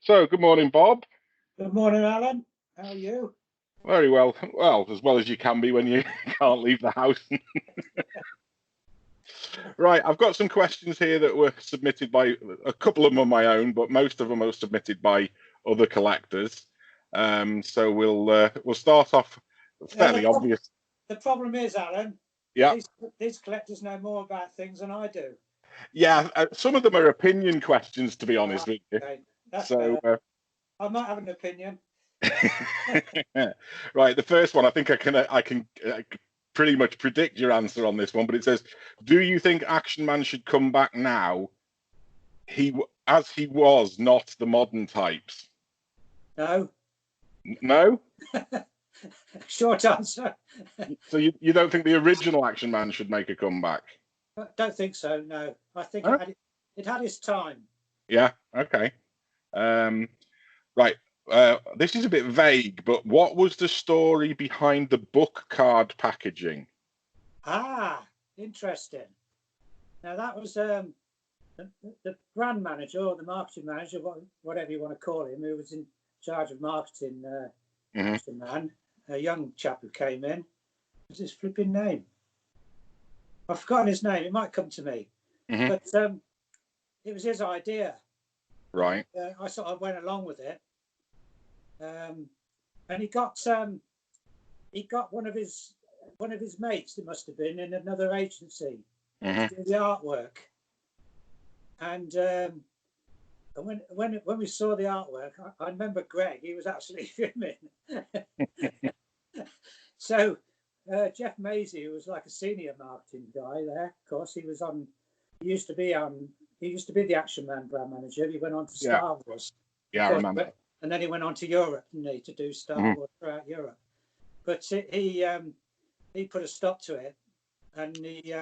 So, good morning, Bob. Good morning, Alan. How are you? Very well. Well, as well as you can be when you can't leave the house. Right, I've got some questions here that were submitted by a couple of them on my own, but most of them are submitted by other collectors. So we'll start off fairly obvious. The problem is, Alan, Yeah, these collectors know more about things than I do. yeah. Some of them are opinion questions, to be honest with you. Okay, that's So, I might have an opinion. right, the first one, I think I can pretty much predict your answer on this one, but it says, "Do you think Action Man should come back now? As he was, not the modern types." No. No. Short answer. So you don't think the original Action Man should make a comeback? I don't think so. No, I think Huh? it had its time. Yeah. Okay. Right. This is a bit vague, but what was the story behind the book card packaging? Ah, interesting. Now that was the brand manager or the marketing manager, whatever you want to call him, who was in charge of marketing. Action Man, a young chap who came in. What's his flipping name? I've forgotten his name. It might come to me. But it was his idea. Right. I sort of went along with it. And he got one of his mates, it must have been, in another agency to do the artwork. And when we saw the artwork, I remember Greg, he was absolutely fuming. So Jeff Maisie, who was like a senior marketing guy there, of course, he used to be the Action Man brand manager. He went on to Star Wars. Yeah, I remember. And then he went on to Europe, didn't he, to do Star Wars throughout Europe. But he put a stop to it, and he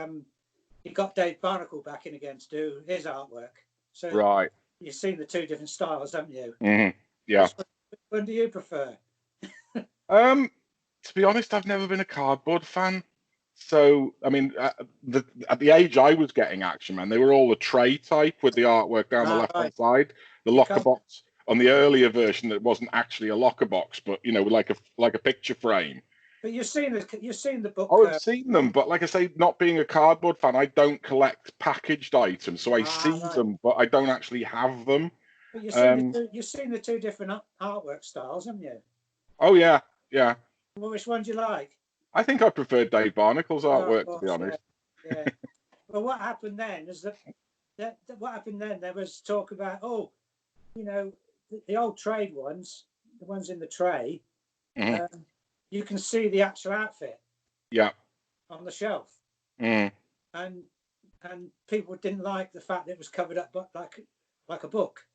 got Dave Barnacle back in again to do his artwork. So right, you've seen the two different styles, haven't you? Yeah. Which one do you prefer? To be honest, I've never been a cardboard fan. So, I mean, at the age I was getting Action Man, they were all a tray type with the artwork down the left-hand side. The locker box on the earlier version that wasn't actually a locker box, but like a picture frame. But you've seen the book. Oh, I've seen them, but like I say, not being a cardboard fan, I don't collect packaged items, so I see them, but I don't actually have them. But you've seen the two different artwork styles, haven't you? Oh yeah, yeah. Well, which one do you like? I think I prefer Dave Barnacle's artwork, to be honest. Yeah. Well, what happened then is that there was talk about, the old trade ones, the ones in the tray, you can see the actual outfit. Yeah. On the shelf. And people didn't like the fact that it was covered up, but like a book.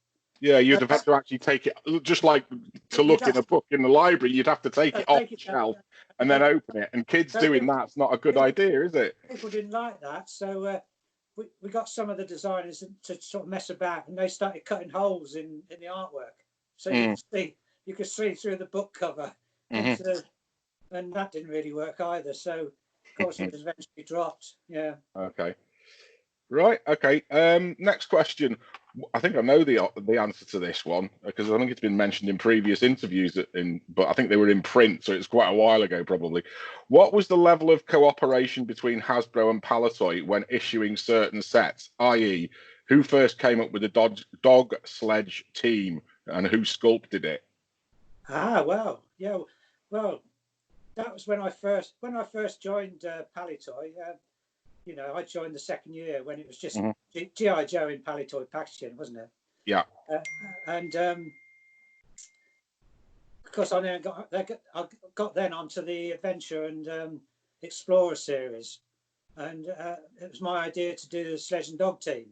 Yeah, you'd have had to actually take it, just like to look in a book in the library, you'd have to take it off the shelf and then open it. And kids doing that's not a good idea, is it? People didn't like that. So we got some of the designers to sort of mess about, and they started cutting holes in the artwork. So you could see through the book cover. And that didn't really work either. So, of course, it was eventually dropped. Yeah. Okay. Right. Okay. Next question. I think I know the answer to this one because I think it's been mentioned in previous interviews, but I think they were in print, so it's quite a while ago probably. What was the level of cooperation between Hasbro and Palestine when issuing certain sets, i.e., who first came up with the dog sledge team and who sculpted it? Well, yeah, well, that was when I first joined Palitoy. I joined the second year when it was just G.I. Joe in Palitoy packaging, wasn't it? Yeah. And of course, I then got then onto the Adventure and Explorer series, and it was my idea to do the sledge and dog team.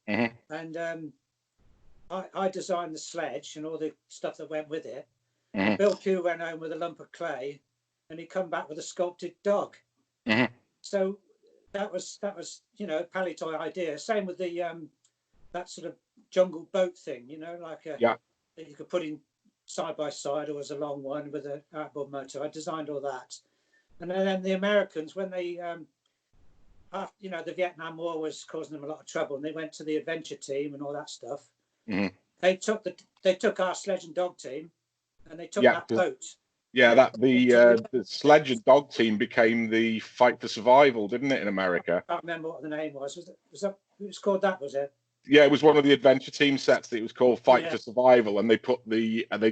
And I designed the sledge and all the stuff that went with it. Bill Pugh went home with a lump of clay, and he come back with a sculpted dog. So that was Palitoy idea. Same with the that sort of jungle boat thing, like that you could put in side by side, or as a long one with an outboard motor. I designed all that, and then the Americans, when they after the Vietnam War was causing them a lot of trouble, and they went to the Adventure team and all that stuff. they took our sledge and dog team, and they took Yeah, that boat. Yeah, and that they took the sledge and dog team became the Fight for Survival, didn't it, in America? I can't remember what the name was. It was called that, was it? Yeah, it was one of the adventure team sets that it was called Fight for Survival, and they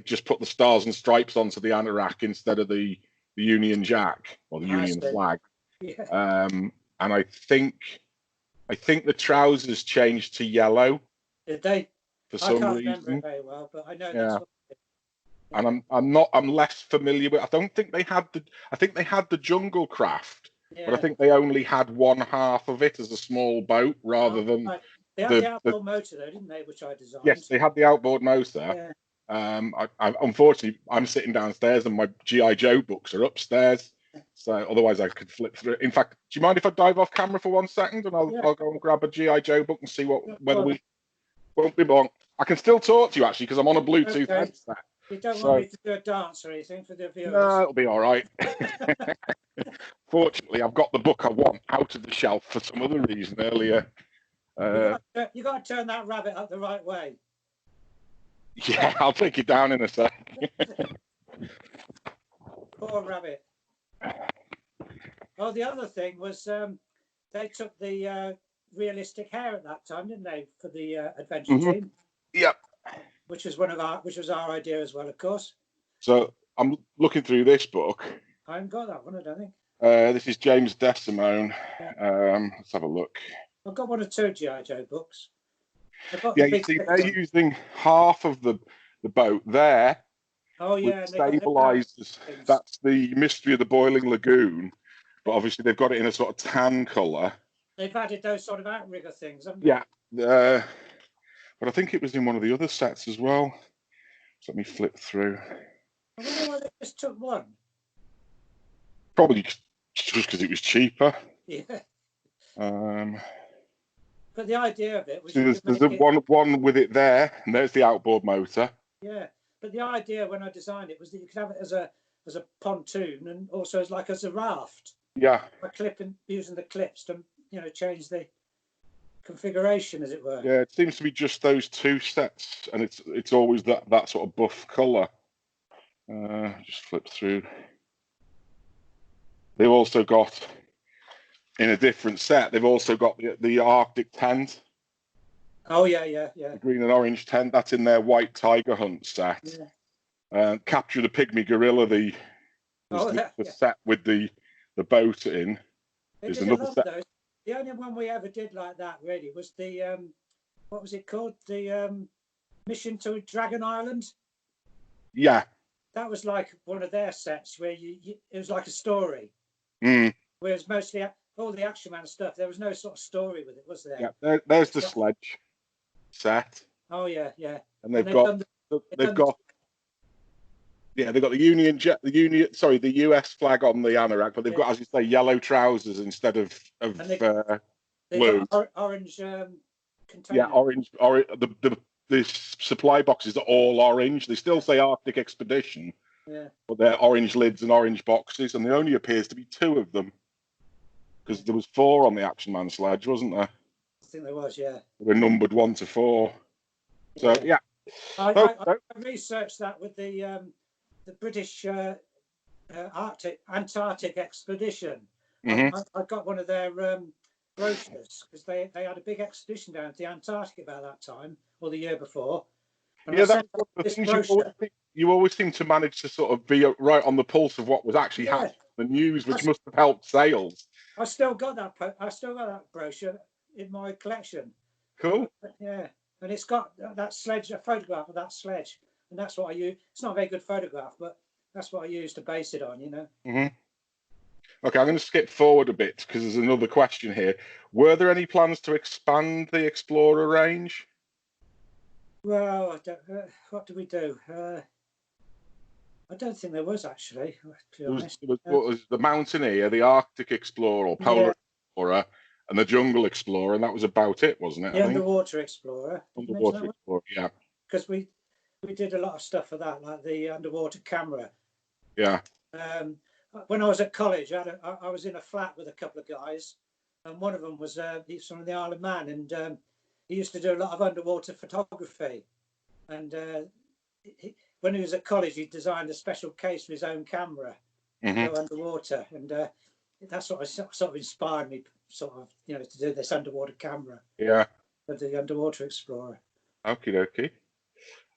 just put the stars and stripes onto the anorak instead of the Union Jack or the Union flag. Yeah. And I think the trousers changed to yellow. Did they? For some reason. I can't remember it very well, but I know that's what. And I'm less familiar with. I think they had the Jungle Craft, but I think they only had one half of it as a small boat rather than. They had the outboard motor though, didn't they? Which I designed. Yes, they had the outboard motor. Yeah. Unfortunately, I'm sitting downstairs and my G.I. Joe books are upstairs. So otherwise I could flip through. In fact, do you mind if I dive off camera for 1 second and I'll go and grab a G.I. Joe book and see whether we won't be long. I can still talk to you actually because I'm on a Bluetooth headset. You don't want me to do a dance or anything for the viewers? No, it'll be all right. Fortunately, I've got the book I want out of the shelf for some other reason earlier. You got to turn that rabbit up the right way. Yeah, I'll take it down in a sec. Poor rabbit. Oh, the other thing was they took the realistic hair at that time, didn't they, for the adventure team? Yep. Which was our idea as well, of course. So I'm looking through this book. I haven't got that one, I don't think. This is James Desimone. Let's have a look. I've got 1 or 2 G.I. Joe books. Yeah, you see, they're using half of the boat there. Oh yeah, stabilizers. That's the Mystery of the Boiling Lagoon, but obviously they've got it in a sort of tan colour. They've added those sort of outrigger things, haven't they? Yeah, but I think it was in one of the other sets as well. So let me flip through. I wonder why they just took one. Probably just because it was cheaper. Yeah. But the idea of it was there's one with it there, and there's the outboard motor. Yeah, but the idea when I designed it was that you could have it as a pontoon and also as a raft. Yeah. By using the clips to change the configuration, as it were. Yeah, it seems to be just those 2 sets, and it's always that sort of buff colour. Just flip through. They've also got, in a different set, they've also got the Arctic tent. Oh yeah. The green and orange tent. That's in their White Tiger Hunt set. Yeah. Capture the Pygmy Gorilla. The set with the boat in. There's another set. Those. The only one we ever did like that really was the what was it called? The Mission to Dragon Island. Yeah. That was like one of their sets where it was like a story. Whereas mostly all the Action Man stuff, there was no sort of story with it, was there? Yeah, there's the sledge set. Oh yeah. And they've got the the US flag on the anorak, but they've got, as you say, yellow trousers instead of blue. Got orange container. Yeah, orange. The supply boxes are all orange. They still say Arctic Expedition. Yeah. But they're orange lids and orange boxes, and there only appears to be 2 of them. Because there was 4 on the Action Man sledge, wasn't there? I think there was, yeah. They were numbered 1 to 4. So yeah. I researched that with the British Antarctic Expedition. I got one of their brochures because they had a big expedition down to the Antarctic about that time or the year before. And that's one of the things you always seem to manage to sort of be right on the pulse of what was actually happening in the news, which must have helped sales. I still got that brochure in my collection. Cool. Yeah, and it's got that sledge, a photograph of that sledge, and that's what I use. It's not a very good photograph, but that's what I use to base it on, Okay, I'm going to skip forward a bit because there's another question here. Were there any plans to expand the Explorer range? Well, what did we do? I don't think there was actually. To be honest. What was the Mountaineer, the Arctic Explorer, or Polar Explorer, and the Jungle Explorer, and that was about it, wasn't it? The Underwater Explorer. Underwater Explorer, yeah. Because we did a lot of stuff for that, like the underwater camera. Yeah. When I was at college, I was in a flat with a couple of guys, and one of them was he's from the Isle of Man, and he used to do a lot of underwater photography. and when he was at college, he designed a special case for his own camera to go underwater, and that's what sort of inspired me, sort of, to do this underwater camera. Yeah. For the Underwater Explorer. Okie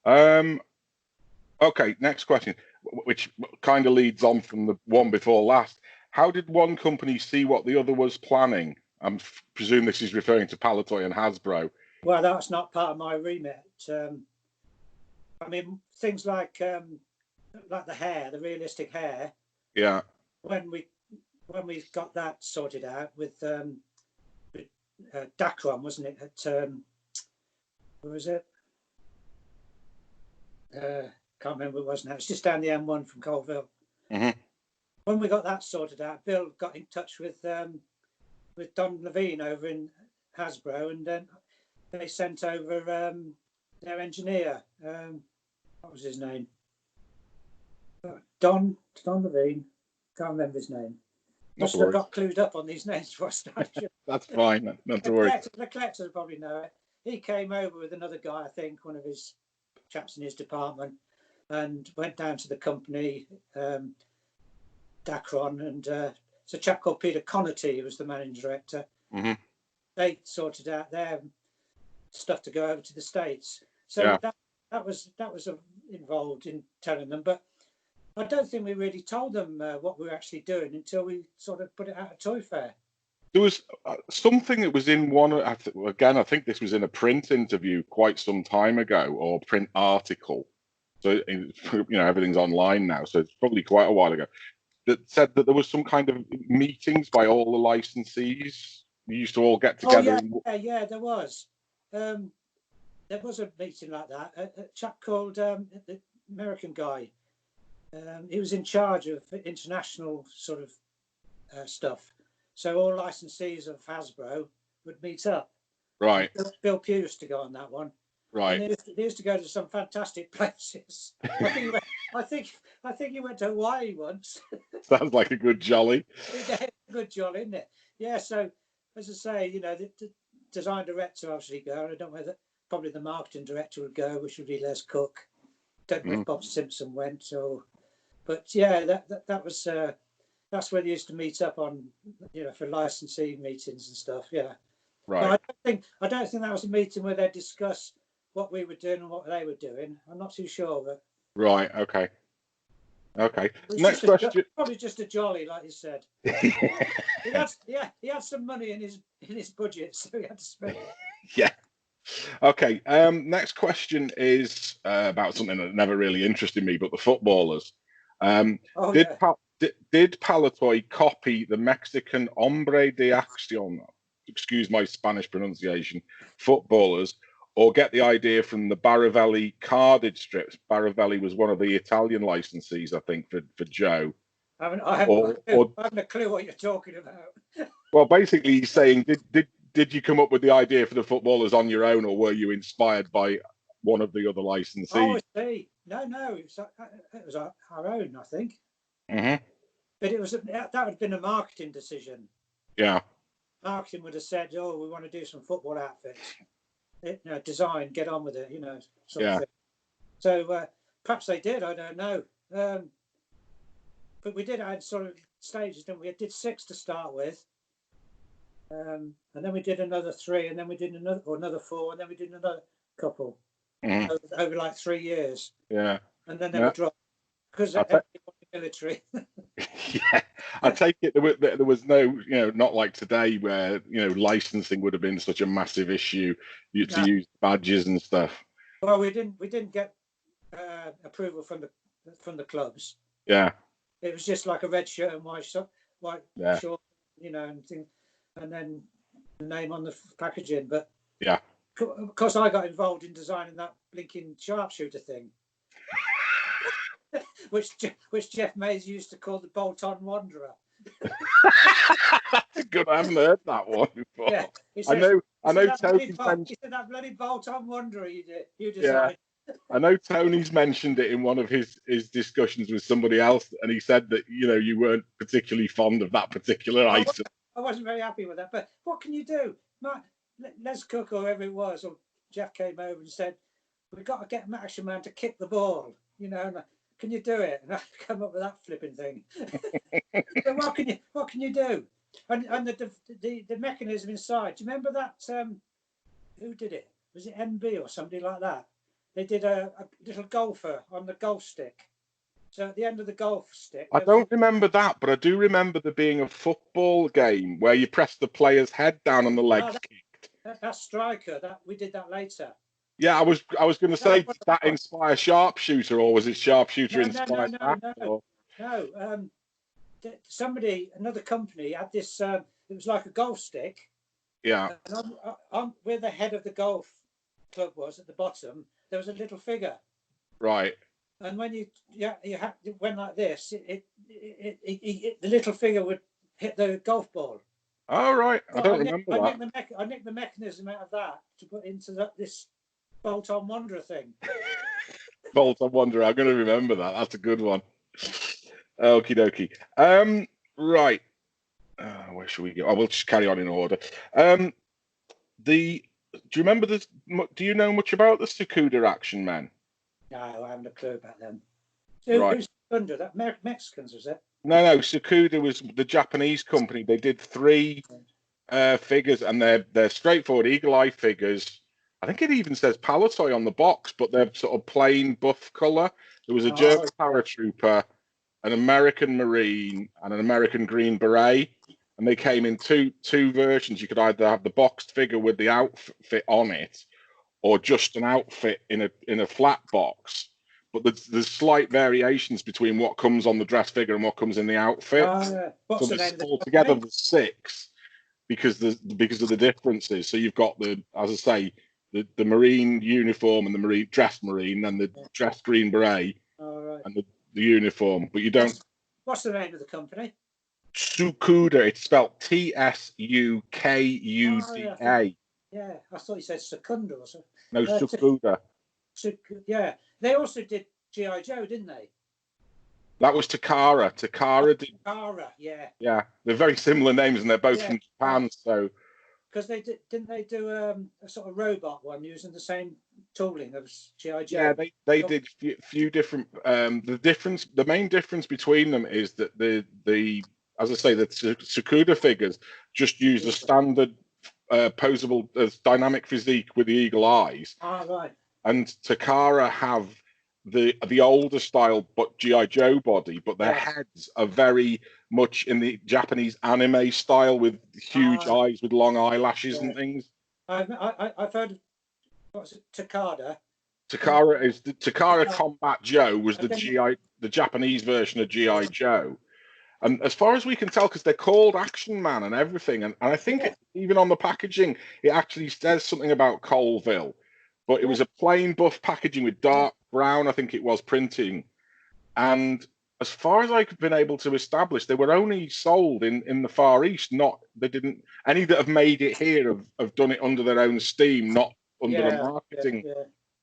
dokie. Okay, next question, which kind of leads on from the one before last. How did one company see what the other was planning? I presume this is referring to Palitoy and Hasbro. Well, that's not part of my remit. I mean, things like the hair, the realistic hair. Yeah. When we got that sorted out with Dacron, wasn't it? At what was it? Can't remember what it was now. It's just down the M1 from Colville. When we got that sorted out, Bill got in touch with Don Levine over in Hasbro, and then they sent over their engineer. What was his name? Don Levine. Can't remember his name. Must have got clued up on these names before I started. That's fine. Not to worry. The collectors probably know it. He came over with another guy, I think, one of his chaps in his department, and went down to the company, Dacron, and it's a chap called Peter Connaughty, who was the managing director. They sorted out their stuff to go over to the States. So that was involved in telling them, but I don't think we really told them what we were actually doing until we sort of put it out at Toy Fair. There was something that was in one, again, I think this was in a print interview quite some time ago, or print article. So, everything's online now, so it's probably quite a while ago, that said that there was some kind of meetings by all the licensees. We used to all get together. Yeah, there was. There was a meeting like that. A chap called, the American guy, he was in charge of international sort of stuff. So all licensees of Hasbro would meet up. Right. Bill Pugh used to go on that one. Right. And they used to go to some fantastic places. I think he went to Hawaii once. Sounds like a good jolly. Good jolly, isn't it? Yeah. So as I say, the design director obviously go. I don't know whether probably the marketing director would go, which would be Les Cook. Don't know if Bob Simpson went. But yeah, that was. That's where they used to meet up on, for licensee meetings and stuff. Yeah. Right. But I don't think that was a meeting where they discuss what we were doing and what they were doing. I'm not too sure, but. Right. Okay. Next question. Probably just a jolly, like you said. he had some money in his budget, so he had to spend it. Yeah. Okay. Next question is about something that never really interested me, but the footballers. Did Palitoy copy the Mexican hombre de acción, excuse my Spanish pronunciation, footballers, or get the idea from the Baravelli carded strips? Baravelli was one of the Italian licensees, I think, for Joe. I haven't a clue what you're talking about. Well, basically, he's saying, did you come up with the idea for the footballers on your own, or were you inspired by one of the other licensees? Oh, I see. No, it was our own, I think. But it was that would have been a marketing decision. Yeah. Marketing would have said, "Oh, we want to do some football outfits. Design, get on with it." Sort of thing. So perhaps they did. I don't know. But we did add sort of stages, didn't we? It did 6 to start with, and then we did another 3, and then we did another 4, and then we did another couple over like 3 years. Yeah. And then they were dropped because everyone was military. Yeah, I take it there was no, not like today where licensing would have been such a massive issue to use badges and stuff. Well, we didn't get approval from the clubs. Yeah, it was just like a red shirt and white short, and then the name on the packaging. But yeah, of course, I got involved in designing that blinking sharpshooter thing. which Jeff Mays used to call the Bolt-on Wanderer. That's good. I haven't heard that one before. Yeah, says, I know. Tony's he said that bloody Bolt-on Wanderer you designed. Yeah. I know Tony's mentioned it in one of his discussions with somebody else, and he said that you weren't particularly fond of that particular item. I wasn't very happy with that, but what can you do? Les Cook or whoever it was, or Jeff came over and said, we've got to get Action Man to kick the ball, you know, and can you do it? And I come up with that flipping thing. So what can you do? And the mechanism inside. Do you remember that? Who did it? Was it MB or somebody like that? They did a little golfer on the golf stick. So at the end of the golf stick, I don't remember that, but I do remember there being a football game where you press the player's head down and the legs kicked. That's Striker. That we did that later. Yeah, I was going to say, did that inspire Sharpshooter, or was it Sharpshooter inspired that? No. Somebody, another company had this. It was like a golf stick. Yeah. And on where the head of the golf club was at the bottom, there was a little figure. Right. And when you went like this, the little figure would hit the golf ball. Oh, right. I don't remember that. I nicked the mechanism out of that to put into this bolt-on Wanderer thing. Bolt-on Wanderer. I'm going to remember that. That's a good one. Okie dokie. Right. Where should we go? We'll just carry on in order. Do you remember this? Do you know much about the Takara Action Man? No, I haven't a clue about them. Right. Who's under that? Mexicans, was it? No. Sakuda was the Japanese company. They did 3 figures, and they're straightforward eagle eye figures. I think it even says Palatoy on the box, but they're sort of plain buff color. There was a German paratrooper, an American Marine, and an American Green Beret, and they came in two versions. You could either have the boxed figure with the outfit on it, or just an outfit in a flat box. But there's slight variations between what comes on the dress figure and what comes in the outfit. What's so the name? Altogether, there's 6 because of the differences. So you've got as I say, the Marine uniform and the Marine dressed Marine, and the dressed Green Beret, and the uniform. But you don't. What's the name of the company? Tsukuda. It's spelled Tsukuda. Yeah, I thought you said Secunda or something. No, Tsukuda. Yeah, they also did G.I. Joe, didn't they? That was Takara. Takara did. Takara, yeah. Yeah, they're very similar names, and they're both from Japan. So. Because didn't they do a sort of robot one using the same tooling as G.I. Joe? Yeah, they did few different. The main difference between them is that the as I say, the Sakuda figures just use a standard posable dynamic physique with the eagle eyes. Right. And Takara have the older style but G.I. Joe body, but their heads are very much in the Japanese anime style with huge eyes with long eyelashes and things. I've heard of, what's it, Takara. Takara Combat Joe was the Japanese version of G.I. Joe. And as far as we can tell, because they're called Action Man and everything, and I think even on the packaging, it actually says something about Colville, but it was a plain buff packaging with dark brown, I think it was, printing. And as far as I've been able to establish, they were only sold in the Far East. Any that have made it here have done it under their own steam, not under a marketing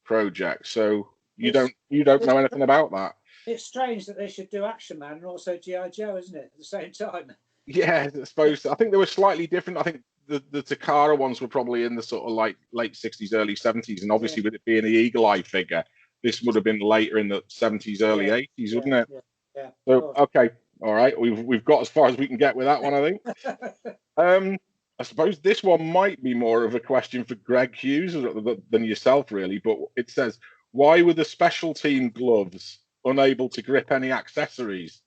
project. So you don't know anything about that. It's strange that they should do Action Man and also G.I. Joe, isn't it, at the same time? Yeah, I suppose. I think they were slightly different. I think the Takara ones were probably in the sort of like late 60s, early 70s, and obviously with it being the eagle eye figure, this would have been later in the 70s, early 80s, wouldn't it? Yeah. So okay, all right, we've got as far as we can get with that one, I think. I suppose this one might be more of a question for Greg Hughes than yourself, really. But it says, why were the special team gloves unable to grip any accessories?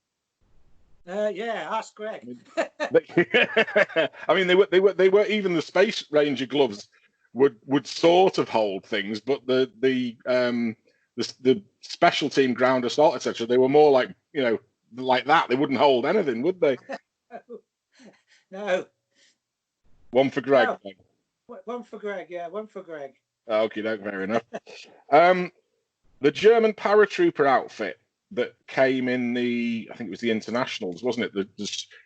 Ask Greg. I mean, they were even the Space Ranger gloves would sort of hold things, but the special team ground assault, etc., they were more like like that. They wouldn't hold anything, would they? No. One for Greg. No. One for Greg. Yeah, one for Greg. Okay, fair enough. The German paratrooper outfit that came in I think it was the internationals, wasn't it?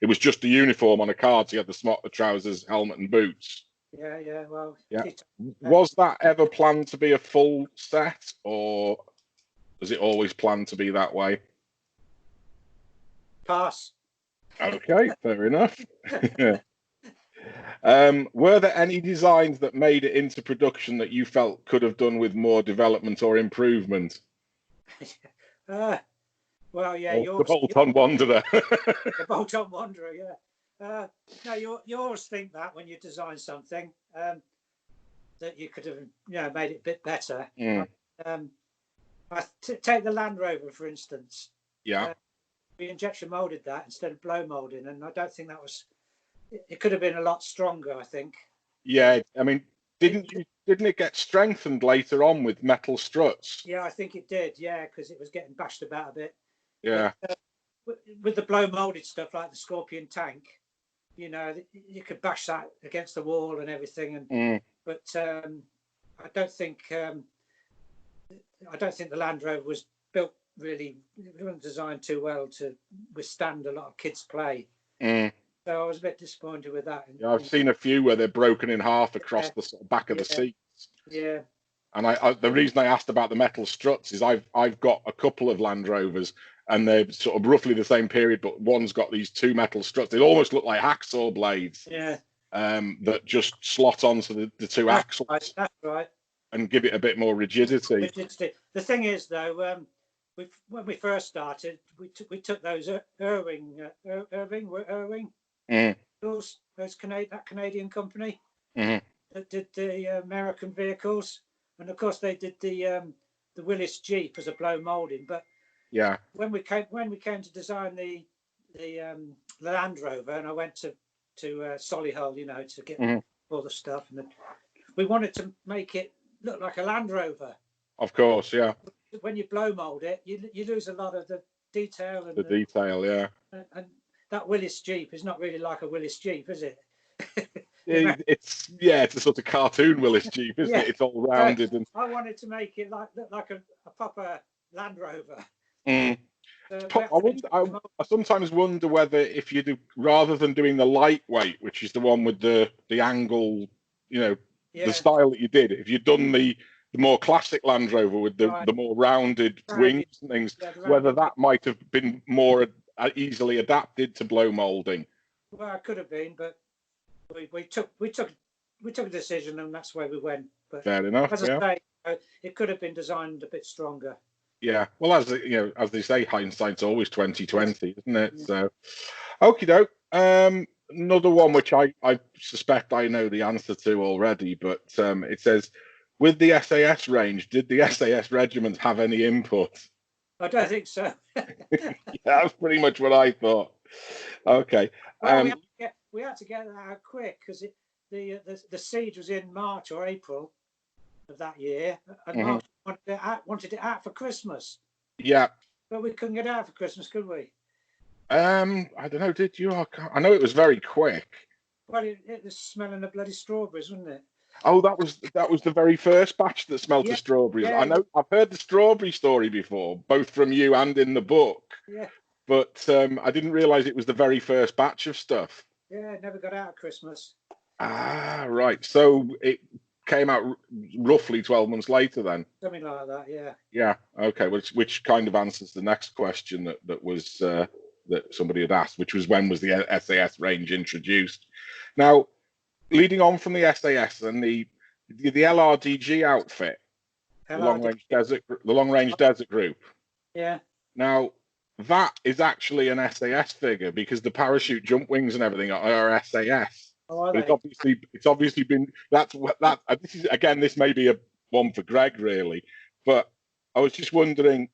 It was just the uniform on a card. So you had the trousers, helmet, and boots. Yeah. Well. Yeah. Was that ever planned to be a full set, or was it always planned to be that way? Pass. Okay, fair enough. Were there any designs that made it into production that you felt could have done with more development or improvement? Well, yeah, The bolt-on Wanderer. The bolt-on Wanderer, yeah. No, you always think that when you design something that you could have, made it a bit better. Mm. Take the Land Rover, for instance. Yeah. We injection molded that instead of blow molding, and I don't think that was. It could have been a lot stronger, I think. Yeah, I mean, didn't it get strengthened later on with metal struts? Yeah, I think it did. Yeah, because it was getting bashed about a bit. Yeah. But, with the blow molded stuff like the Scorpion tank, you could bash that against the wall and everything. But I don't think the Land Rover was built really. It wasn't designed too well to withstand a lot of kids' play. So I was a bit disappointed with that. Yeah, I've seen a few where they're broken in half across the back of the seats. Yeah. And the reason I asked about the metal struts is I've got a couple of Land Rovers, and they're sort of roughly the same period, but one's got these two metal struts. They almost look like hacksaw blades. Yeah. That just slot onto the two axles. Right, that's right. And give it a bit more rigidity. The thing is, though, when we first started, we took those Irving, that Canadian company that did the American vehicles, and of course they did the Willis Jeep as a blow molding. But yeah, when we came to design the Land Rover, and I went to Solihull, to get all the stuff, and we wanted to make it look like a Land Rover. Of course, yeah. When you blow mold it, you lose a lot of the detail. And the detail, yeah. And that Willis Jeep is not really like a Willis Jeep, is it? It's a sort of cartoon Willis Jeep, isn't it? It's all rounded. And I wanted to make it look like a proper Land Rover. I sometimes wonder whether if you do, rather than doing the lightweight, which is the one with the angle, the style that you did, if you'd done the more classic Land Rover with the more rounded wings and things, whether that might have been more easily adapted to blow molding. Well, it could have been, but we took a decision, and that's where we went. But fair enough. As I say, it could have been designed a bit stronger. Yeah, well, as they say, hindsight's always 20/20, isn't it? Yes. So, okie doke. Another one which I suspect I know the answer to already, but it says, with the SAS range, did the SAS regiment have any input? I don't think so. Yeah, that's pretty much what I thought. Okay. Well, we had to get that out quick because the siege was in March or April of that year, and March wanted it out for Christmas. Yeah. But we couldn't get it out for Christmas, could we? I don't know. Did you? I know it was very quick. Well, it was smelling of bloody strawberries, wasn't it? Oh, that was the very first batch that smelled of strawberries. Yeah. I know. I've heard the strawberry story before, both from you and in the book. Yeah. But I didn't realise it was the very first batch of stuff. Yeah, it never got out at Christmas. Ah, right. So it came out roughly 12 months later then. Something like that, yeah. Yeah. Okay. Which kind of answers the next question that was that somebody had asked, which was when was the SAS range introduced? Now, leading on from the SAS and the LRDG outfit, the long range desert group. Yeah. Now, that is actually an SAS figure because the parachute jump wings and everything are SAS. Oh, are they? It's obviously been that. This is again. This may be a one for Greg really, but I was just wondering.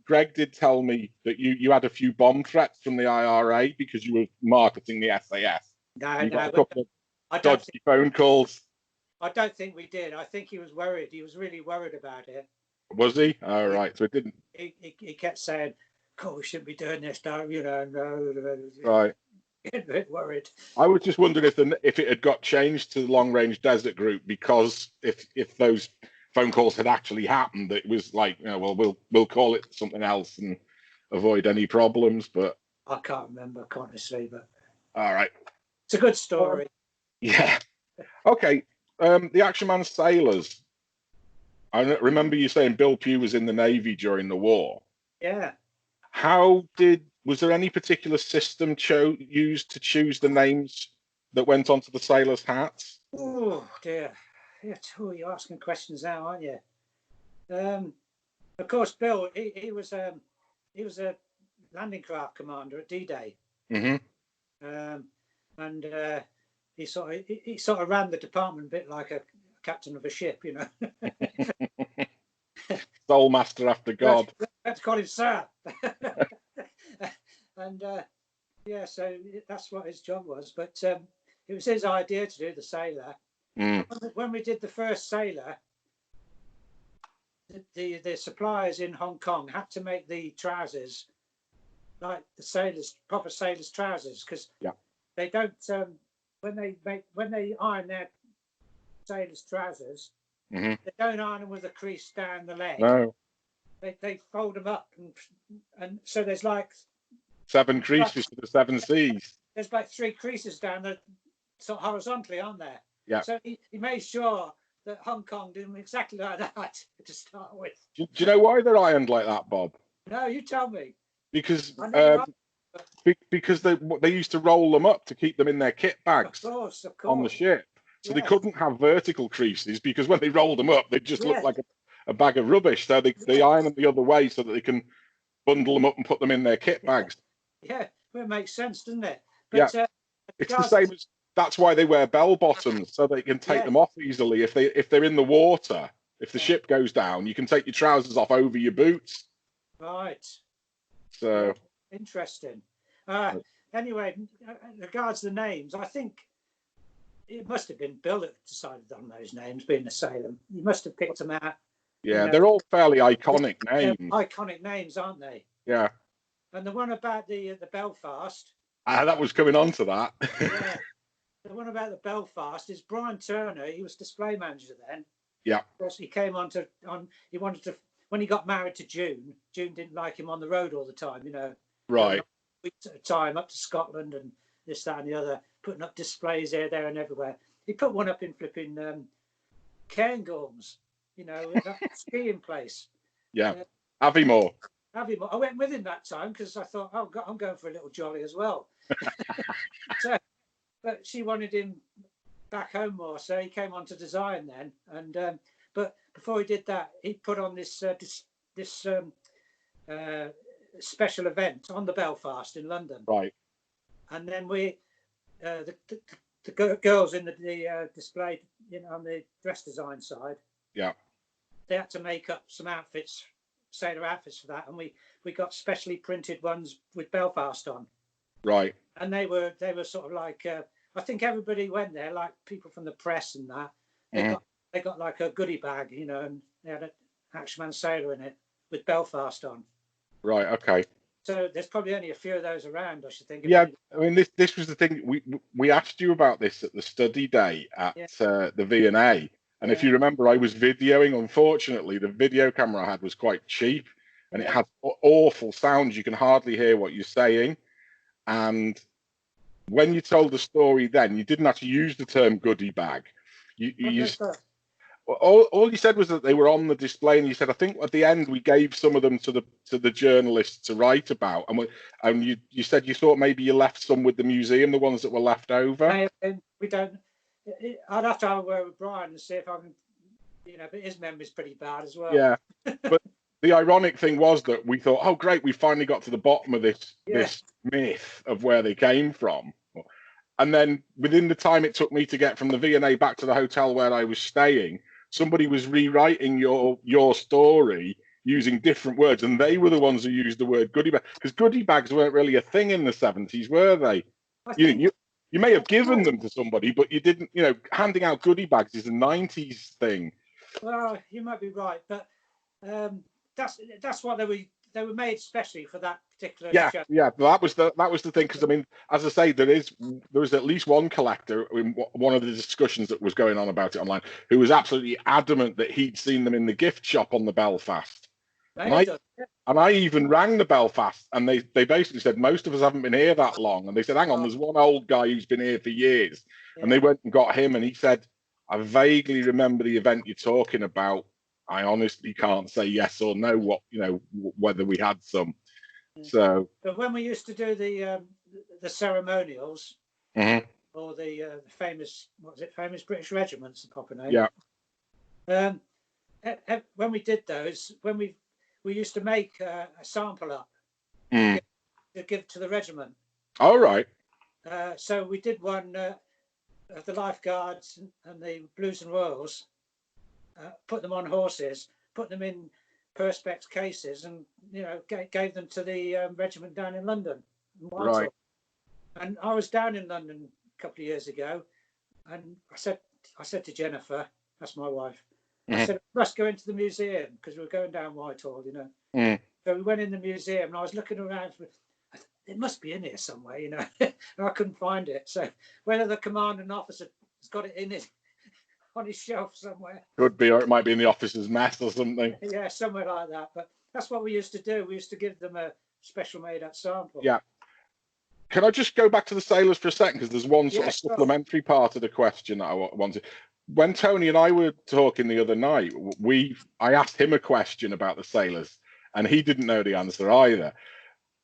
Greg did tell me that you had a few bomb threats from the IRA because you were marketing the SAS. No, got a couple of dodgy phone calls. I don't think we did. I think he was worried. He was really worried about it. Was he? All right. So it didn't. He kept saying, "God, we shouldn't be doing this, no." Right. A bit worried. I was just wondering if it had got changed to the long range desert group because if those phone calls had actually happened, it was like, well, we'll call it something else and avoid any problems. But I can't remember, honestly. But all right, it's a good story. Yeah. Okay. The Action Man sailors. I remember you saying Bill Pugh was in the Navy during the war. Yeah. Was there any particular system used to choose the names that went onto the sailors' hats? Oh dear, yeah, you're asking questions now, aren't you? Of course, Bill. He was a landing craft commander at D-Day. And he sort of ran the department a bit like a captain of a ship, you know. Soul master after God. Let's call him Sir. And yeah, so that's what his job was. But it was his idea to do the sailor. When we did the first sailor, the suppliers in Hong Kong had to make the trousers like the proper sailors' trousers, because they don't when they iron their sailors' trousers, they don't iron them with a crease down the leg. No, they fold them up, and so there's like 7 creases for the 7 seas. There's like 3 creases down the sort of horizontally on there. Yeah. So he made sure that Hong Kong did them exactly like that to start with. Do you know why they're ironed like that, Bob? No, you tell me. Because they used to roll them up to keep them in their kit bags, of course. On the ship. So they couldn't have vertical creases, because when they rolled them up, they just looked like a bag of rubbish. So they iron them the other way so that they can bundle them up and put them in their kit bags. Yeah, well, it makes sense, doesn't it? But, it's the same as, that's why they wear bell bottoms, so they can take them off easily. If they're in the water, if the ship goes down, you can take your trousers off over your boots. Right. So interesting. Anyway, regards the names, I think it must have been Bill that decided on those names, being a sailor. He must have picked them out. Yeah, they're all fairly iconic names. Iconic names, aren't they? Yeah. And the one about the Belfast. That was coming on to that. Yeah. The one about the Belfast is Brian Turner. He was display manager then. Yeah. Of course, he came he wanted to, when he got married to June didn't like him on the road all the time, you know. Right. Weeks at a time up to Scotland and this, that, and the other, putting up displays here, there, and everywhere. He put one up in flipping Cairngorms, you know, that skiing place. Yeah. Aviemore. I went with him that time because I thought, oh God, I'm going for a little jolly as well. But she wanted him back home more, so he came on to design then. And but before he did that, he put on this special event on the Belfast in London. Right. And then we, the girls in the display, you know, on the dress design side. Yeah. They had to make up some outfits, sailor outfits for that, and we got specially printed ones with Belfast on. Right. And they were sort of like I think everybody went there, like people from the press and that. They got like a goodie bag, you know, and they had an Action Man sailor in it with Belfast on. Right. Okay. So there's probably only a few of those around, I should think. Yeah, I mean, this was the thing. We asked you about this at the study day at the V&A. And if you remember, I was videoing. Unfortunately, the video camera I had was quite cheap, and it had awful sound. You can hardly hear what you're saying. And when you told the story then, you didn't actually use the term goodie bag. All you said was that they were on the display, and you said, I think at the end we gave some of them to the journalists to write about, and you said you thought maybe you left some with the museum, the ones that were left over. We don't. I'd have to have a word with Brian and see if I can, you know, but his memory's pretty bad as well. Yeah, but the ironic thing was that we thought, oh great, we finally got to the bottom of this myth of where they came from. And then within the time it took me to get from the V&A back to the hotel where I was staying, somebody was rewriting your story using different words, and they were the ones who used the word goodie bag, because goodie bags weren't really a thing in the 70s, were they? You may have given them to somebody, but you didn't. You know, handing out goodie bags is a 90s thing. Well, you might be right, but that's what they were made especially for that particular show. Yeah. That was the thing, because I mean, as I say, there was at least one collector in one of the discussions that was going on about it online who was absolutely adamant that he'd seen them in the gift shop on the Belfast. And I even rang the Belfast, and they basically said, most of us haven't been here that long. And they said, hang on, there's one old guy who's been here for years. Yeah. And they went and got him, and he said, I vaguely remember the event you're talking about. I honestly can't say yes or no whether we had some. So, but when we used to do the ceremonials, or the famous, what was it, famous British regiments, the proper name. Yeah. When we did those, when we used to make a sample up Mm. to give to the regiment. All right. So we did one of the lifeguards and the Blues and Royals, put them on horses, put them in perspex cases, and gave them to the regiment down in London. Right. And I was down in London a couple of years ago, and I said to Jennifer, that's my wife, I said, we must go into the museum because we were going down Whitehall, So we went in the museum, and I was looking around for it must be in here somewhere, and I couldn't find it. So whether the commanding officer has got it in it on his shelf somewhere. Could be, or it might be in the officer's mess or something. Yeah, somewhere like that. But that's what we used to do. We used to give them a special made up sample. Yeah. Can I just go back to the sailors for a second? Because there's one sort of supplementary part of the question that I wanted. When Tony and I were talking the other night, I asked him a question about the sailors, and he didn't know the answer either.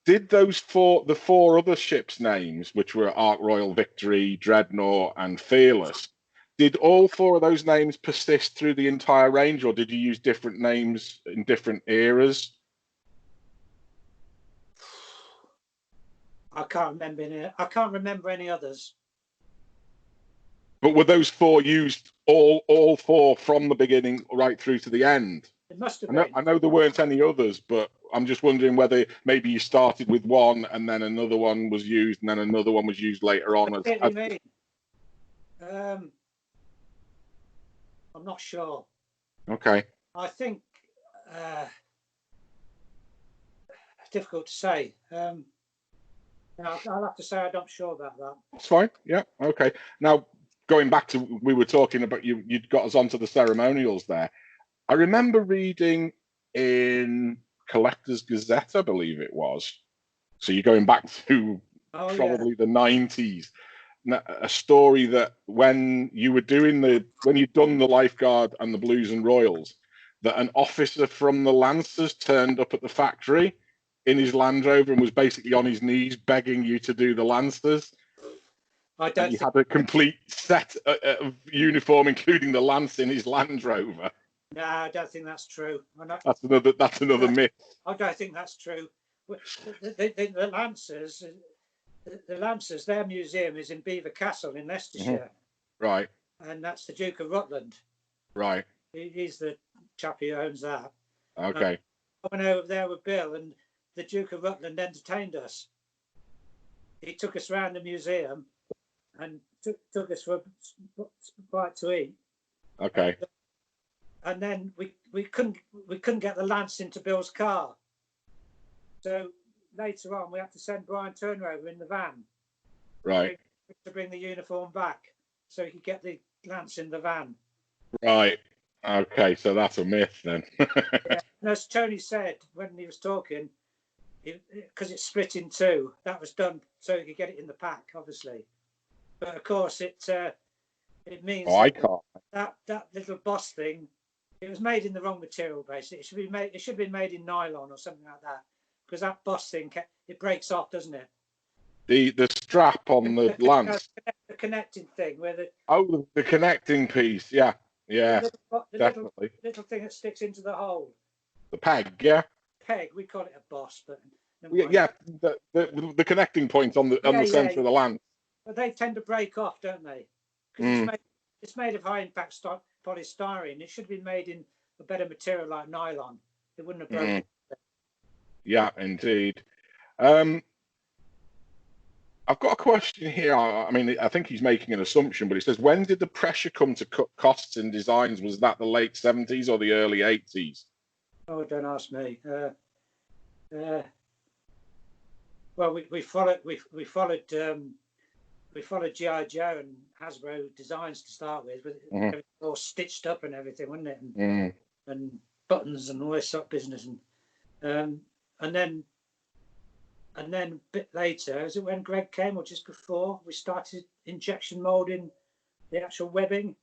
Did the four other ships' names, which were Ark Royal, Victory, Dreadnought, and Fearless, did all four of those names persist through the entire range, or did you use different names in different eras? I can't remember any others. But were those four used all four from the beginning right through to the end? It must have been. I know there weren't any others, but I'm just wondering whether maybe you started with one and then another one was used and then another one was used later on. What do you mean? I'm not sure. Okay. I think difficult to say. I'll have to say I'm not sure about that. That's fine. Yeah. Okay. Now, going back to, we were talking about, you'd got us onto the ceremonials there. I remember reading in Collector's Gazette, I believe it was. So you're going back to probably the 90s. A story that when you'd done the lifeguard and the Blues and Royals, that an officer from the Lancers turned up at the factory in his Land Rover and was basically on his knees begging you to do the Lancers. Had a complete set of uniform, including the lance, in his Land Rover. No, I don't think that's true. That's another myth. I don't think that's true. The Lancers, their museum is in Belvoir Castle in Leicestershire. Right. And that's the Duke of Rutland. Right. He's the chap who owns that. Okay. I went over there with Bill, and the Duke of Rutland entertained us. He took us around the museum and took us for a bite to eat. Okay. And then we couldn't get the lance into Bill's car. So later on, we had to send Brian Turner over in the van. Right. To bring the uniform back so he could get the lance in the van. Right. Okay, so that's a myth then. Yeah. And as Tony said when he was talking, because it's split in two, that was done so he could get it in the pack, obviously. But of course, it means that little boss thing, it was made in the wrong material. Basically, it should have been made in nylon or something like that, because that boss thing, it breaks off, doesn't it? The strap on the lance. The connecting thing where the connecting piece. Yeah. Definitely. Little thing that sticks into the hole. The peg. Yeah. Peg. We call it a boss, but the connecting point on the center of the lance. But they tend to break off, don't they? Because it's made of high impact polystyrene. It should have been made in a better material like nylon. It wouldn't have broken. Yeah, indeed. I've got a question here. I mean, I think he's making an assumption, but it says, when did the pressure come to cut costs in designs? Was that the late 70s or the early 80s? Oh, don't ask me. Well, we followed G.I. Joe and Hasbro designs to start with everything all stitched up and everything, wasn't it? And buttons and all this sort of business. And then a bit later, is it when Greg came or just before, we started injection molding the actual webbing.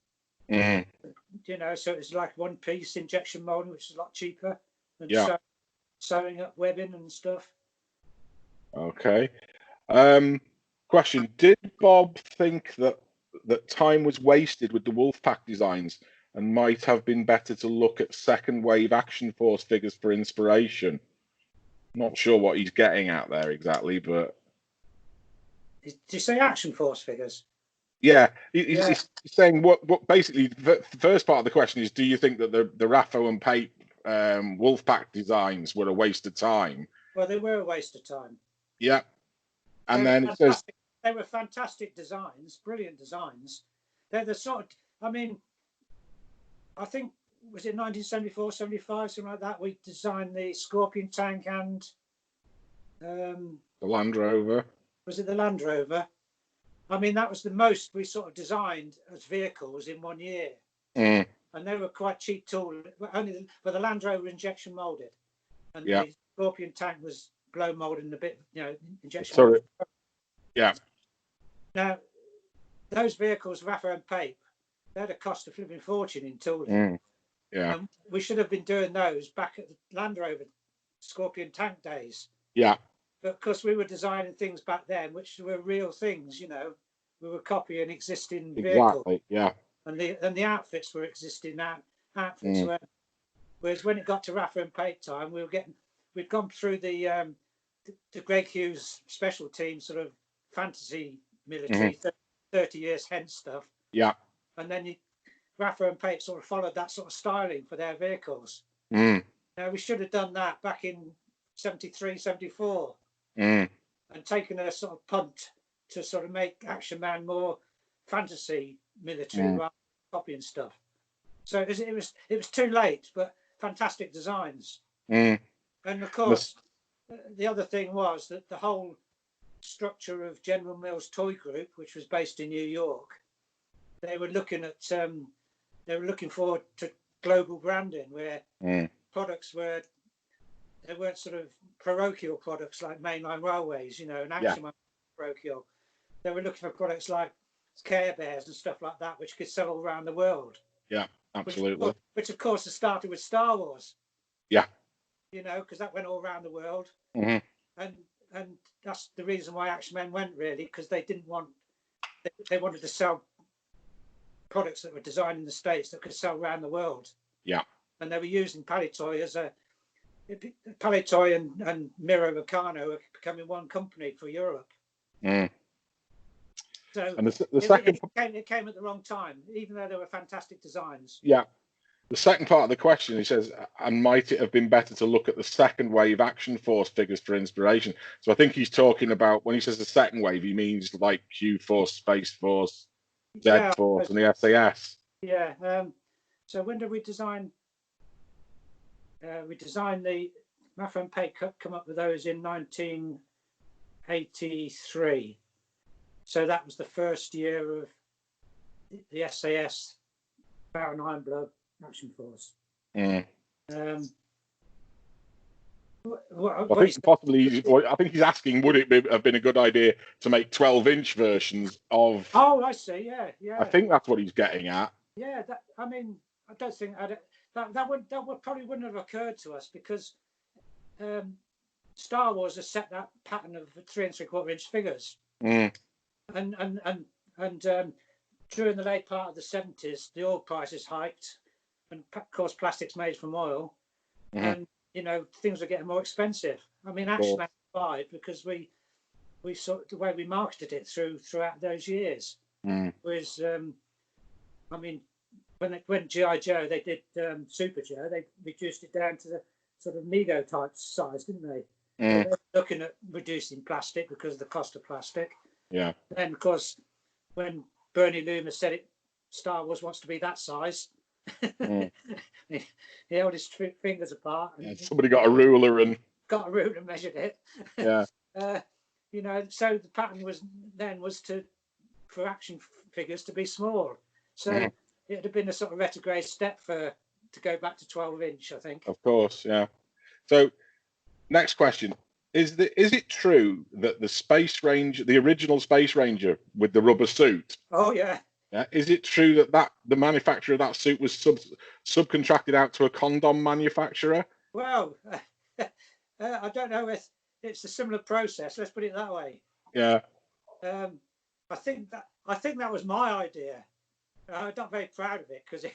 So it was like one piece injection molding, which is a lot cheaper than sewing up webbing and stuff. Okay. Question: did Bob think that time was wasted with the Wolfpack designs and might have been better to look at second wave Action Force figures for inspiration? Not sure what he's getting at there exactly, but Did you say Action Force figures? yeah, he's saying what basically the first part of the question is: do you think that the Raffo and Pape Wolfpack designs were a waste of time? Well, they were a waste of time. Yeah, and then it says they were fantastic designs, brilliant designs. They're the sort of, I mean, I think, was it 1974, 75, something like that? We designed the Scorpion tank and the Land Rover. Was it the Land Rover? I mean, that was the most we sort of designed as vehicles in 1 year. Mm. And they were quite cheap tool, only for the Land Rover injection molded. And the Scorpion tank was blow molded and a bit, injection molded. Yeah. Now, those vehicles, Raffo and Pape, they had a cost of flipping fortune in tooling. Mm. Yeah. And we should have been doing those back at the Land Rover Scorpion tank days. Yeah. But because we were designing things back then, which were real things, we were copying existing vehicles. Exactly. Yeah. And the outfits were existing outfits. Whereas when it got to Raffo and Pape time, we'd gone through the Greg Hughes special team sort of fantasy military 30 years hence stuff. Yeah. And then Raffo and Pape sort of followed that sort of styling for their vehicles. Mm. Now we should have done that back in 73, 74. Mm. And taken a sort of punt to sort of make Action Man more fantasy military rather than copying stuff. So it was too late, but fantastic designs. Mm. And of course, the other thing was that the whole structure of General Mills Toy Group, which was based in New York, they were looking forward to global branding, where products they weren't sort of parochial products like mainline railways, and Action Man parochial. They were looking for products like Care Bears and stuff like that, which could sell all around the world. Yeah, absolutely. Which of course has started with Star Wars. Yeah. Because that went all around the world. Mm-hmm. And that's the reason why Action Men went, really, because they wanted to sell products that were designed in the States that could sell around the world. Yeah. And they were using Palitoy as Palitoy and Miro Meccano are becoming one company for Europe. Mm. So and the second it came at the wrong time, even though they were fantastic designs. Yeah. The second part of the question, he says, and might it have been better to look at the second wave Action Force figures for inspiration? So I think he's talking about, when he says the second wave, he means like Q Force, Space Force, Z Force, and the SAS. Yeah. So when did we design? We designed the Raffo and Pape come up with those in 1983. So that was the first year of the SAS Baron Ironblood Action Force. Mm. I think he's asking, would it have been a good idea to make 12-inch versions of? Oh, I see. Yeah. I think that's what he's getting at. Yeah, I don't think that probably wouldn't have occurred to us, because Star Wars has set that pattern of 3 3/4-inch figures. Mm. And during the late part of the 70s, the oil prices hiked, and of course plastics made from oil, and things were getting more expensive. I mean, Action Man survived because we saw the way we marketed it throughout those years. Was when G.I. Joe, they did Super Joe, they reduced it down to the sort of Mego type size, didn't they? So they were looking at reducing plastic because of the cost of plastic. Yeah. Then, of course, when Bernie Loomis said Star Wars wants to be that size, he held his fingers apart. And somebody got a ruler and measured it. Yeah. So the pattern was for action figures to be small. So it would have been a sort of retrograde step to go back to 12-inch, I think. Of course, yeah. So, next question. Is it true that the original Space Ranger with the rubber suit? Oh, yeah. Yeah. Is it true that the manufacturer of that suit was subcontracted out to a condom manufacturer? Well, I don't know if it's a similar process. Let's put it that way. Yeah. I think that was my idea. I'm not very proud of it because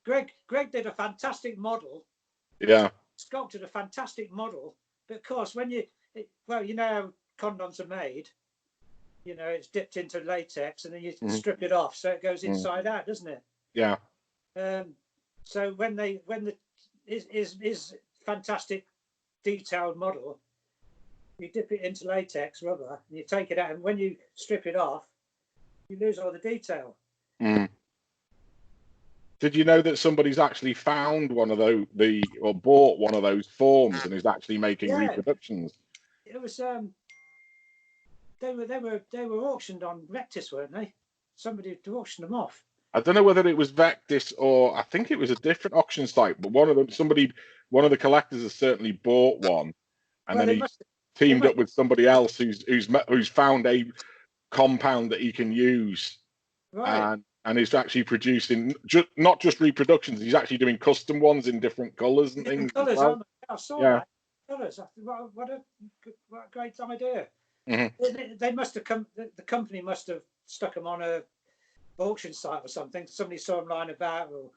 Greg did a fantastic model. Yeah. Sculpted a fantastic model, but of course when you know how condoms are made, you know, it's dipped into latex and then you strip it off so it goes inside out, doesn't it? Yeah. So when his fantastic detailed model, you dip it into latex rubber and you take it out, and when you strip it off, you lose all the detail. Did you know that somebody's actually found one of those, or bought one of those forms and is actually making reproductions? It was they were auctioned on Rectis, weren't they? Somebody auctioned them off. I don't know whether it was Vectis or I think it was a different auction site, but one of the collectors has certainly bought one, and then he's teamed up with somebody else who's found a compound that he can use, and is actually producing not just reproductions. He's actually doing custom ones in different colours and things. Colours, as well. I saw that. Colours. What a great idea. They must have come. The company must have stuck them on a auction site or something. Somebody saw them lying about, or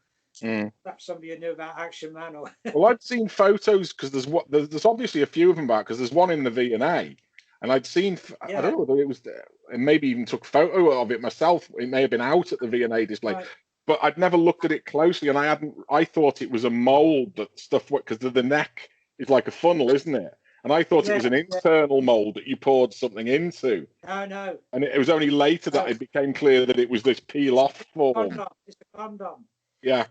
perhaps somebody who knew about Action Man. Or well, I'd seen photos because there's obviously a few of them back because there's one in the V&A, and I'd seen. I don't know whether it was, and maybe even took photo of it myself. It may have been out at the V&A display, but I'd never looked at it closely, and I thought it was a mold that stuff because the neck is like a funnel, isn't it? And I thought it was an internal mold that you poured something into. Oh, no. And it was only later that it became clear that it was this peel-off form. It's a condom. Yeah.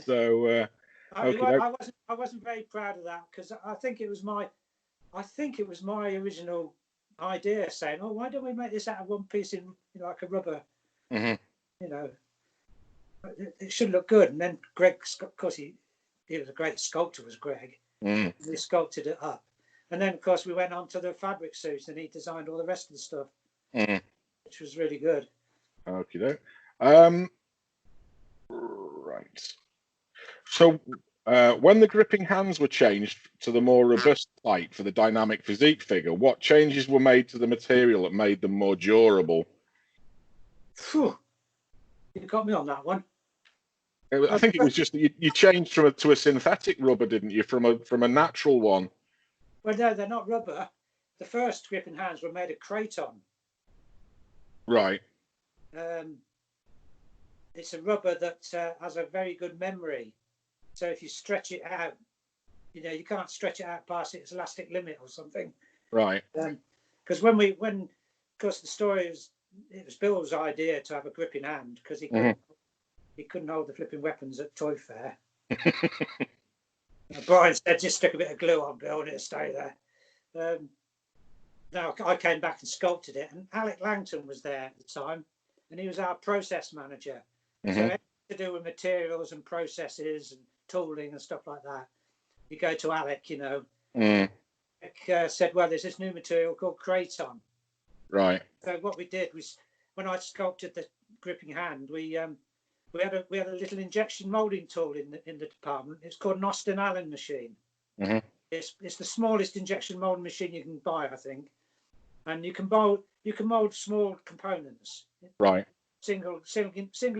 So I wasn't very proud of that because I think it was my original idea, saying, "Oh, why don't we make this out of one piece in like a rubber?" You know, it should look good. And then Greg, of course, he was a great sculptor, was Greg. He sculpted it up, and then of course we went on to the fabric suits, and he designed all the rest of the stuff, which was really good. Okay. Right. So when the gripping hands were changed to the more robust type for the dynamic physique figure, what changes were made to the material that made them more durable? Phew. You got me on that one. I think it was just that you changed to a synthetic rubber, didn't you, from a natural one? Well, no, they're not rubber. The first gripping hands were made of kraton. Right. It's a rubber that has a very good memory. So if you stretch it out, you can't stretch it out past its elastic limit or something. Right. Because of course, the story is, it was Bill's idea to have a gripping hand because he couldn't hold the flipping weapons at Toy Fair. Brian said, just stick a bit of glue on, Bill, and it'll stay there. Now, I came back and sculpted it, and Alec Langton was there at the time, and he was our process manager. So anything to do with materials and processes and tooling and stuff like that, you go to Alec, Alec said, well, there's this new material called kraton. Right. So what we did was, when I sculpted the gripping hand, we had a little injection molding tool in the department. It's called an Austin Allen machine. It's the smallest injection molding machine you can buy, I think, and you can mold small components. Right. Single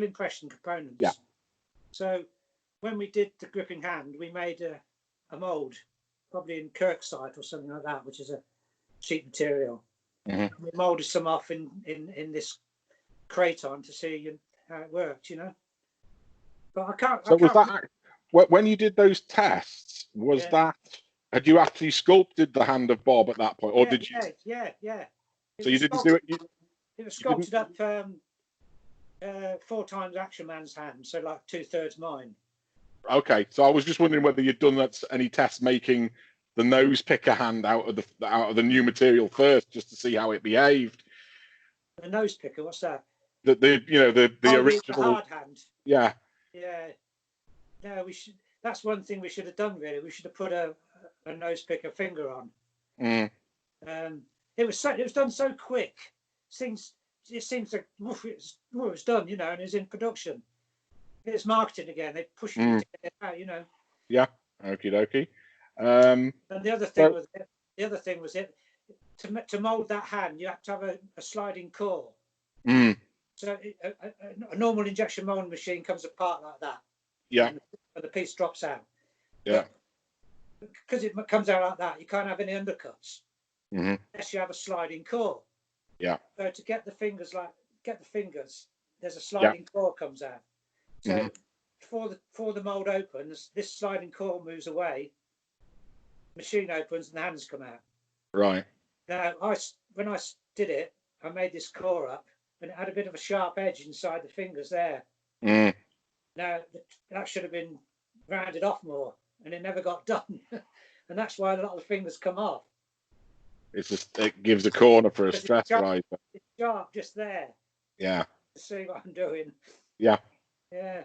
impression components. Yeah. So when we did the gripping hand, we made a mold, probably in Kirksite or something like that, which is a cheap material. We molded some off in this kraton to see how it worked, But I can't. So was that when you did those tests? Was that, had you actually sculpted the hand of Bob at that point, or did you? Yeah. So you didn't do it. It was sculpted up 4 times Action Man's hand, so like 2/3 mine. Okay, so I was just wondering whether you'd done any tests making the nose picker hand out of the new material first, just to see how it behaved. The nose picker, what's that? The original the hard hand. Yeah. No, we should. That's one thing we should have done. Really, we should have put a nose picker finger on. It was done so quick. It seems like it was done, and it's in production. It's marketing again. They push it out, Yeah. Okie dokie. And the other thing was it. to mould that hand, you have to have a sliding core. So a normal injection molding machine comes apart like that. Yeah. And the piece drops out. Yeah. But because it comes out like that, you can't have any undercuts unless you have a sliding core. Yeah. So to get the fingers, there's a sliding core comes out. So before the mold opens, this sliding core moves away. Machine opens and the hands come out. Right. Now, when I did it, I made this core up, and it had a bit of a sharp edge inside the fingers there. Now, that should have been rounded off more, and it never got done. And that's why a lot of the fingers come off. It gives a corner for a stress riser. It's sharp just there. Yeah. To see what I'm doing. Yeah. Yeah.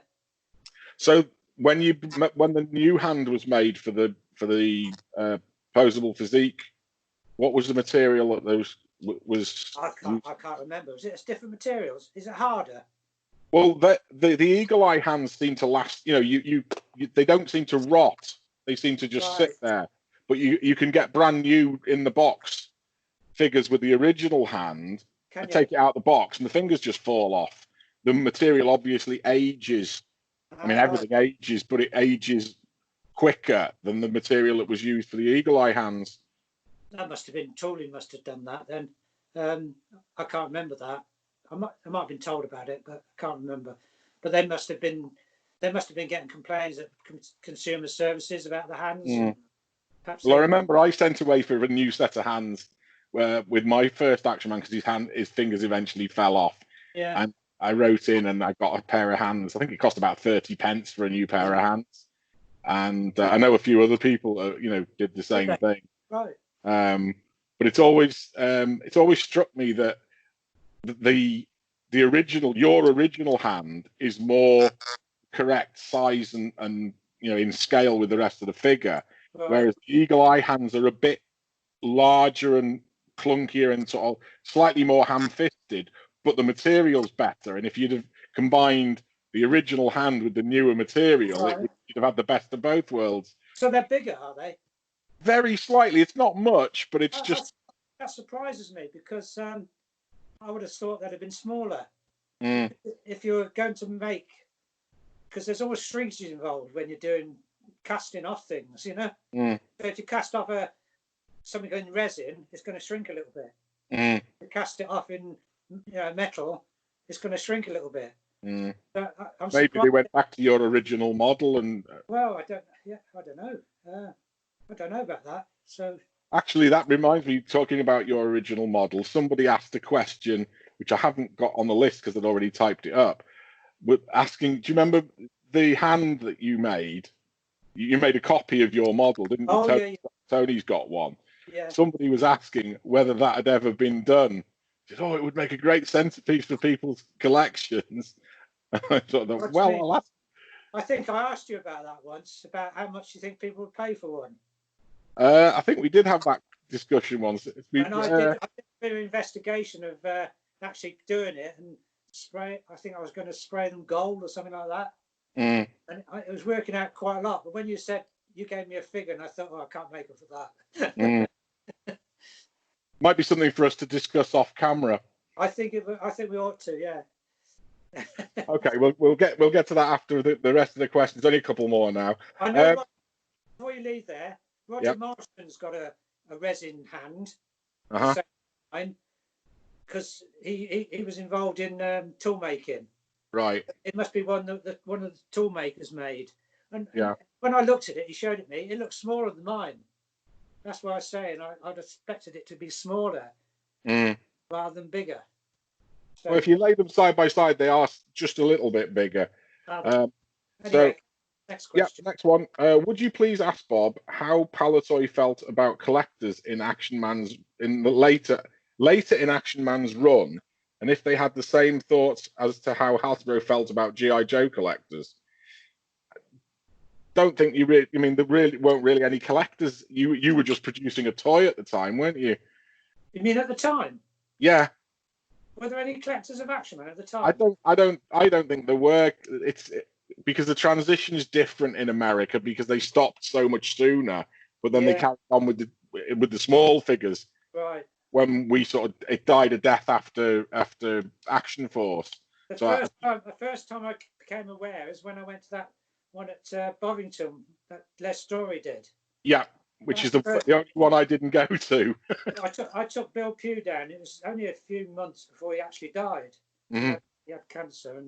So when the new hand was made for the posable Physique, what was the material that those was? I can't remember. Was it different materials? Is it harder? Well, the Eagle Eye hands seem to last. You know, they don't seem to rot. They seem to just sit there. But you can get brand new in the box figures with the original hand. And take it out of the box, and the fingers just fall off. The material obviously ages. I mean, everything ages, but it ages quicker than the material that was used for the Eagle Eye hands. That must have been tooling. Must have done that then. I can't remember that. I might have been told about it, but I can't remember. But they must have been getting complaints at consumer services about the hands. Well, I remember I sent away for a new set of hands with my first Action Man because his fingers eventually fell off. Yeah. And I wrote in and I got a pair of hands. I think it cost about 30 pence for a new pair of hands. And I know a few other people, did the same thing. Right. But it's always struck me that your original hand is more correct size and in scale with the rest of the figure, whereas the Eagle Eye hands are a bit larger and clunkier and sort of slightly more ham-fisted, but the material's better. And if you'd have combined the original hand with the newer material, you'd have had the best of both worlds. So they're bigger, are they? Very slightly. It's not much, but it's just... That surprises me because I would have thought they'd have been smaller. If you were going to make... Because there's always shrinkage involved when you're doing casting off things, So if you cast off something in resin, it's going to shrink a little bit. If you cast it off in metal, it's going to shrink a little bit. Maybe they went back to your original model and. Well, I don't know. I don't know about that. So. Actually, that reminds me. Talking about your original model, somebody asked a question which I haven't got on the list because I'd already typed it up. With asking, do you remember the hand that you made? You made a copy of your model, didn't you? Oh, yeah. Tony's got one. Yeah. Somebody was asking whether that had ever been done. He said, it would make a great centerpiece for people's collections. I thought, I'll ask. I think I asked you about that once, about how much you think people would pay for one. I think we did have that discussion once. I did a bit of investigation of actually doing it and spray. I think I was going to spray them gold or something like that. And it was working out quite a lot. But when you said you gave me a figure, and I thought, I can't make it for that. Might be something for us to discuss off camera. I think we ought to, yeah. Okay, we'll get to that after the rest of the questions. Only a couple more now. I know. Before you leave there, Roger Marston's got a resin hand. Because he was involved in tool making. Right. It must be one that one of the tool makers made. And when I looked at it, he showed it me. It looked smaller than mine. That's what I was saying. I'd expected it to be smaller rather than bigger. So, well, if you lay them side by side, they are just a little bit bigger. Anyway, next question. Next one. Would you please ask Bob how Palatoy felt about collectors in later in Action Man's run, and if they had the same thoughts as to how Hasbro felt about G.I. Joe collectors? Don't think you really. I mean, there really weren't really any collectors. You were just producing a toy at the time, weren't you? You mean at the time? Yeah. Were there any collectors of Action Man at the time? I don't think there were. It's because the transition is different in America because they stopped so much sooner, but then they carried on with the small figures. Right. when we sort of it died a death after Action Force. The first time I became aware is when I went to that one at Bovington that Les Story did. Yeah, which is the only one I didn't go to. I took Bill Pugh down. It was only a few months before he actually died. Mm-hmm. He had cancer,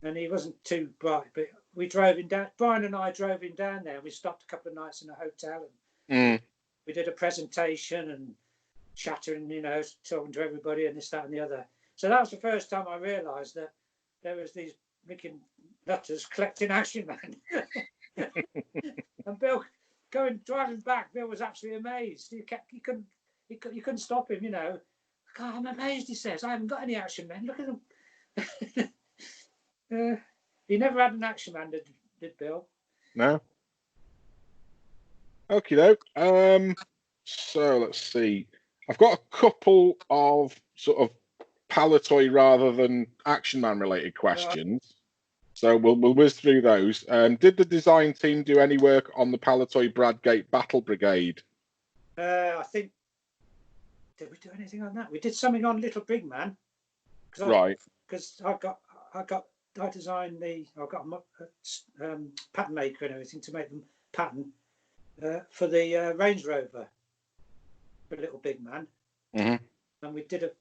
and he wasn't too bright. But we drove him down. Brian and I drove him down there. We stopped a couple of nights in a hotel, and we did a presentation and chattering, talking to everybody and this, that, and the other. So that was the first time I realised that there was these freaking nutters collecting Action Man. And Bill, driving back, Bill was absolutely amazed. He couldn't stop him, God, I'm amazed, he says. I haven't got any Action Men. Look at them. He never had an Action Man, did Bill? No. Okie doke. So let's see. I've got a couple of sort of Palatoy rather than Action Man related questions. So we'll whiz through those. Did the design team do any work on the Palatoy Bradgate Battle Brigade? I think. Did we do anything on that? We did something on Little Big Man. Right. Because I designed I got a pattern maker and everything to make them pattern for the Range Rover for Little Big Man. And we did a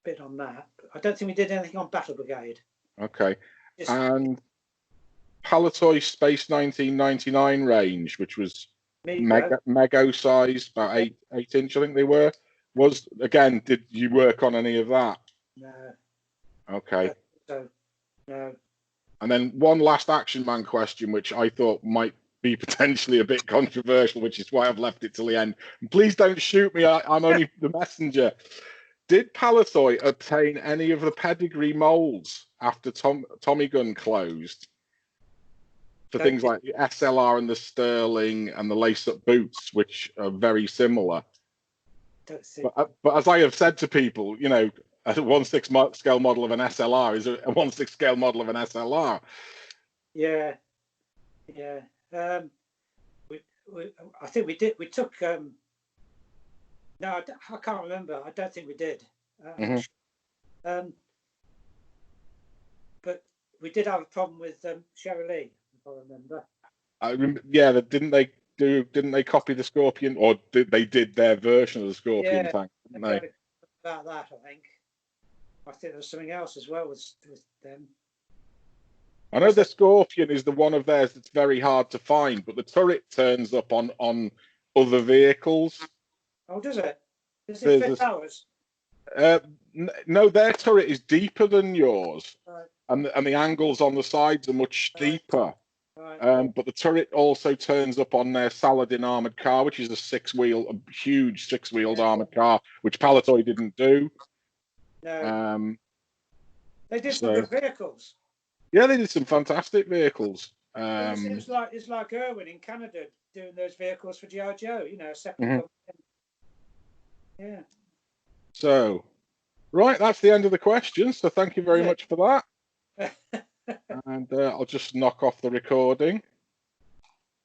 bit on that. I don't think we did anything on Battle Brigade. Okay. And Palatoy Space 1999 range, which was mega size, about 8 inch, I think they were. Did you work on any of that? No. Okay. No. And then one last Action Man question, which I thought might be potentially a bit controversial, which is why I've left it till the end. And please don't shoot me. I'm only the messenger. Did Palatoy obtain any of the pedigree molds after Tommy Gun closed for things like the SLR and the Sterling and the lace-up boots, which are very similar? But as I have said to people, a 1/6 scale model of an SLR is a 1/6 scale model of an SLR. Yeah. I think we did. We took. No, I can't remember. I don't think we did. But we did have a problem with Sherry Lee, if I remember. Didn't they copy the Scorpion, or they did their version of the Scorpion tank? Didn't they? About that, I think. I think there was something else as well with them. I know the Scorpion is the one of theirs that's very hard to find, but the turret turns up on other vehicles. Oh, does it? Does it fit ours? No, their turret is deeper than yours, right. and the angles on the sides are much steeper. Right. But the turret also turns up on their Saladin armored car, which is a huge six-wheeled armored car, which Palatoy didn't do. No. They did some good vehicles. Yeah, they did some fantastic vehicles. It's like Irwin in Canada doing those vehicles for G.I. Joe, separate. Yeah. So, right, that's the end of the questions. So thank you very much for that. And I'll just knock off the recording.